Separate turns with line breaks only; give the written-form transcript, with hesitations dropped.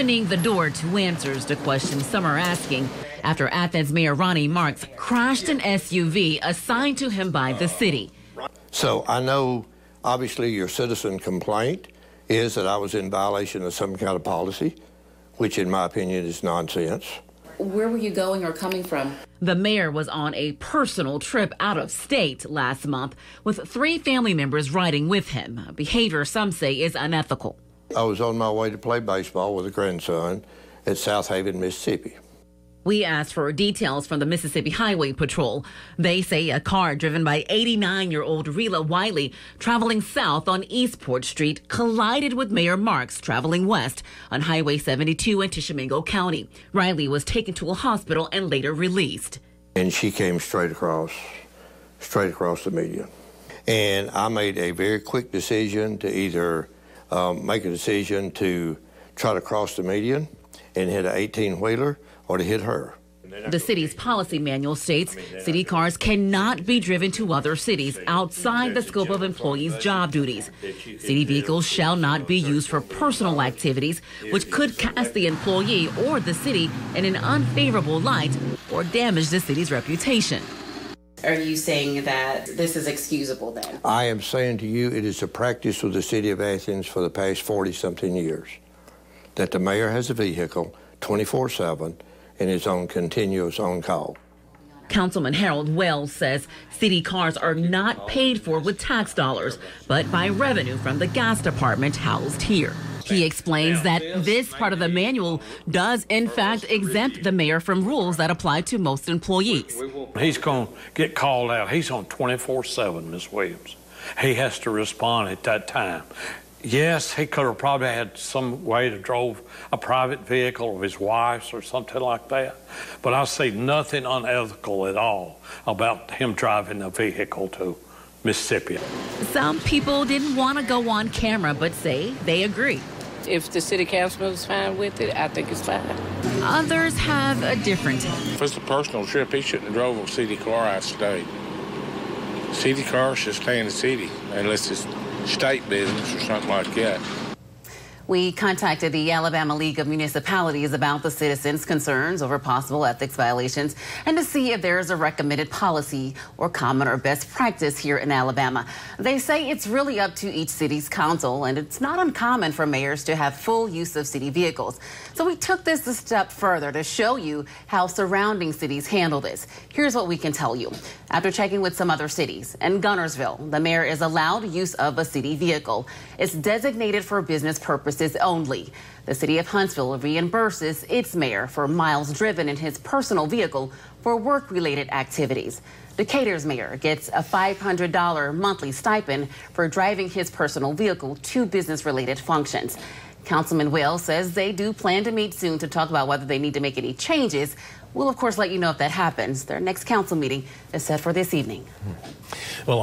opening the door to answers to questions some are asking after Athens Mayor Ronnie Marks crashed an SUV assigned to him by the city.
So I know, obviously, your citizen complaint is that I was in violation of some kind of policy, which in my opinion is nonsense.
Where were you going or coming from?
The mayor was on a personal trip out of state last month with 3 family members riding with him. Behavior some say is unethical.
I was on my way to play baseball with a grandson at South Haven, Mississippi.
We asked for details from the Mississippi Highway Patrol. They say a car driven by 89-year-old Rela Wiley traveling south on Eastport Street collided with Mayor Marks traveling west on Highway 72 in Tishomingo County. Riley was taken to a hospital and later released.
And she came straight across the median. And I made a very quick decision to either make a decision to try to cross the median and hit an 18-wheeler or to hit her.
The city's policy manual states city cars cannot be driven to other cities outside the scope of employees' job duties. City vehicles shall not be used for personal activities, which could cast the employee or the city in an unfavorable light or damage the city's reputation.
Are you saying that this is excusable then?
I am saying to you it is a practice of the city of Athens for the past 40-something years that the mayor has a vehicle 24/7 and is on continuous on-call.
Councilman Harold Wells says city cars are not paid for with tax dollars, but by revenue from the gas department housed here. He explains that this part of the manual does, in fact, exempt the mayor from rules that apply to most employees.
He's going to get called out. He's on 24/7, Ms. Williams. He has to respond at that time. Yes, he could have probably had some way to drove a private vehicle of his wife's or something like that. But I see nothing unethical at all about him driving a vehicle to Mississippi.
Some people didn't want to go on camera, but say they agree.
If the city council is fine with it, I think it's fine.
Others have a different take.
If it's a personal trip, he shouldn't have drove a city car out of state. City cars should stay in the city unless it's state business or something like that.
We contacted the Alabama League of Municipalities about the citizens' concerns over possible ethics violations and to see if there is a recommended policy or common or best practice here in Alabama. They say it's really up to each city's council, and it's not uncommon for mayors to have full use of city vehicles. So we took this a step further to show you how surrounding cities handle this. Here's what we can tell you. After checking with some other cities, in Gunnersville, the mayor is allowed use of a city vehicle. It's designated for business purposes only. The city of Huntsville reimburses its mayor for miles driven in his personal vehicle for work-related activities. Decatur's mayor gets a $500 monthly stipend for driving his personal vehicle to business-related functions. Councilman Wells says they do plan to meet soon to talk about whether they need to make any changes. We'll, of course, let you know if that happens. Their next council meeting is set for this evening.
Well,